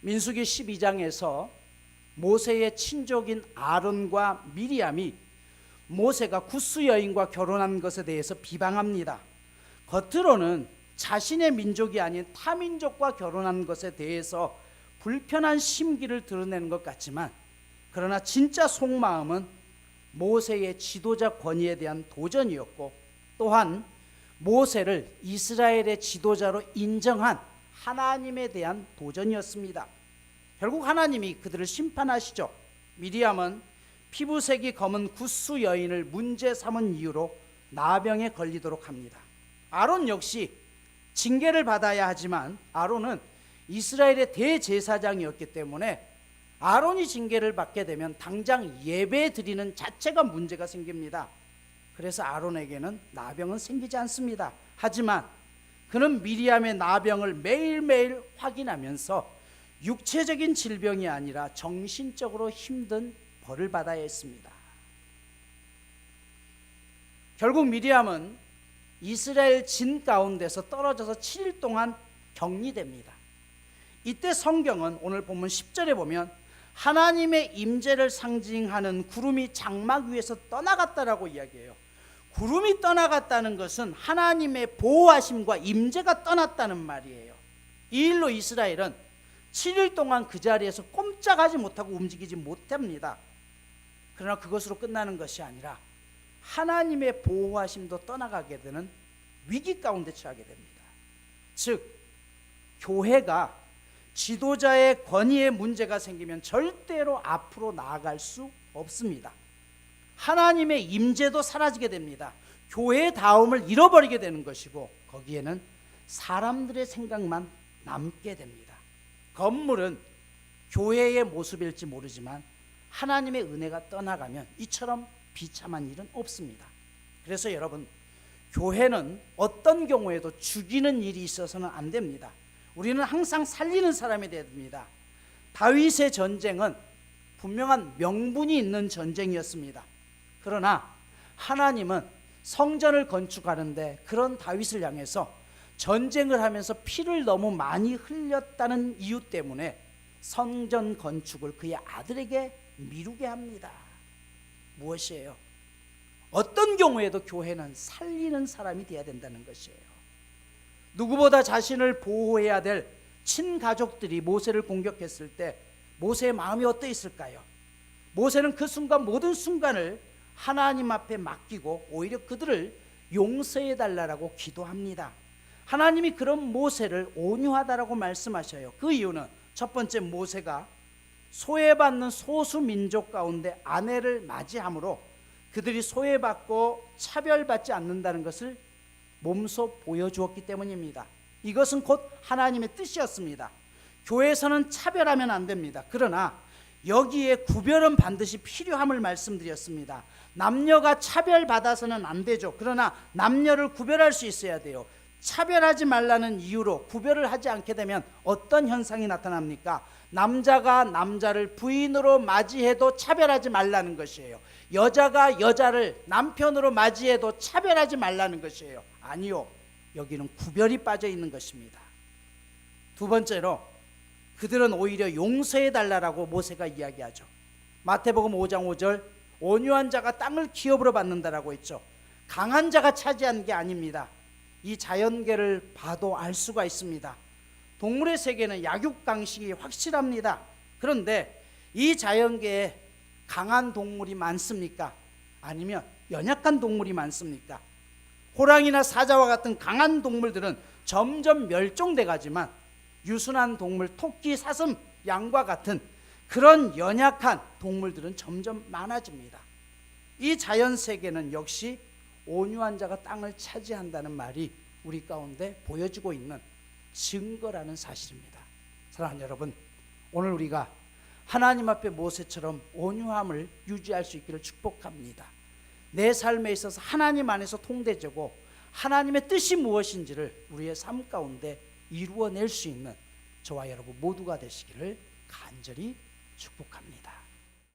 민수기 12장에서 모세의 친족인 아론과 미리암이 모세가 구스 여인과 결혼한 것에 대해서 비방합니다. 겉으로는 자신의 민족이 아닌 타민족과 결혼한 것에 대해서 불편한 심기를 드러내는 것 같지만, 그러나 진짜 속마음은 모세의 지도자 권위에 대한 도전이었고, 또한 모세를 이스라엘의 지도자로 인정한 하나님에 대한 도전이었습니다. 결국 하나님이 그들을 심판하시죠. 미리암은 피부색이 검은 구스 여인을 문제 삼은 이유로 나병에 걸리도록 합니다. 아론 역시 징계를 받아야 하지만 아론은 이스라엘의 대제사장이었기 때문에 아론이 징계를 받게 되면 당장 예배 드리는 자체가 문제가 생깁니다. 그래서 아론에게는 나병은 생기지 않습니다. 하지만 그는 미리암의 나병을 매일매일 확인하면서 육체적인 질병이 아니라 정신적으로 힘든 벌을 받아야 했습니다. 결국 미리암은 이스라엘 진 가운데서 떨어져서 7일 동안 격리됩니다. 이때 성경은 오늘 본문 10절에 보면 하나님의 임재를 상징하는 구름이 장막 위에서 떠나갔다라고 이야기해요. 구름이 떠나갔다는 것은 하나님의 보호하심과 임재가 떠났다는 말이에요. 이 일로 이스라엘은 7일 동안 그 자리에서 꼼짝하지 못하고 움직이지 못합니다. 그러나 그것으로 끝나는 것이 아니라 하나님의 보호하심도 떠나가게 되는 위기 가운데 처하게 됩니다. 즉, 교회가 지도자의 권위에 문제가 생기면 절대로 앞으로 나아갈 수 없습니다. 하나님의 임재도 사라지게 됩니다. 교회의 다움을 잃어버리게 되는 것이고, 거기에는 사람들의 생각만 남게 됩니다. 건물은 교회의 모습일지 모르지만 하나님의 은혜가 떠나가면 이처럼 비참한 일은 없습니다. 그래서 여러분, 교회는 어떤 경우에도 죽이는 일이 있어서는 안 됩니다. 우리는 항상 살리는 사람이 되어야 됩니다. 다윗의 전쟁은 분명한 명분이 있는 전쟁이었습니다. 그러나 하나님은 성전을 건축하는데 그런 다윗을 향해서 전쟁을 하면서 피를 너무 많이 흘렸다는 이유 때문에 성전 건축을 그의 아들에게 미루게 합니다. 무엇이에요? 어떤 경우에도 교회는 살리는 사람이 되어야 된다는 것이에요. 누구보다 자신을 보호해야 될 친가족들이 모세를 공격했을 때 모세의 마음이 어떠했을까요? 모세는 그 순간, 모든 순간을 하나님 앞에 맡기고 오히려 그들을 용서해 달라고 기도합니다. 하나님이 그런 모세를 온유하다라고 말씀하셔요. 그 이유는 첫 번째, 모세가 소외받는 소수 민족 가운데 아내를 맞이함으로 그들이 소외받고 차별받지 않는다는 것을 몸소 보여주었기 때문입니다. 이것은 곧 하나님의 뜻이었습니다. 교회에서는 차별하면 안 됩니다. 그러나 여기에 구별은 반드시 필요함을 말씀드렸습니다. 남녀가 차별받아서는 안 되죠. 그러나 남녀를 구별할 수 있어야 돼요. 차별하지 말라는 이유로 구별을 하지 않게 되면 어떤 현상이 나타납니까? 남자가 남자를 부인으로 맞이해도 차별하지 말라는 것이에요. 여자가 여자를 남편으로 맞이해도 차별하지 말라는 것이에요. 아니요, 여기는 구별이 빠져 있는 것입니다. 두 번째로, 그들은 오히려 용서해 달라고 모세가 이야기하죠. 마태복음 5장 5절, 온유한 자가 땅을 기업으로 받는다라고 했죠. 강한 자가 차지하는 게 아닙니다. 이 자연계를 봐도 알 수가 있습니다. 동물의 세계는 약육강식이 확실합니다. 그런데 이 자연계에 강한 동물이 많습니까? 아니면 연약한 동물이 많습니까? 호랑이나 사자와 같은 강한 동물들은 점점 멸종돼 가지만 유순한 동물, 토끼, 사슴, 양과 같은 그런 연약한 동물들은 점점 많아집니다. 이 자연 세계는 역시 온유한 자가 땅을 차지한다는 말이 우리 가운데 보여지고 있는 증거라는 사실입니다. 사랑하는 여러분, 오늘 우리가 하나님 앞에 모세처럼 온유함을 유지할 수 있기를 축복합니다. 내 삶에 있어서 하나님 안에서 통되되고 하나님의 뜻이 무엇인지를 우리의 삶 가운데 이루어낼 수 있는 저와 여러분 모두가 되시기를 간절히 축복합니다.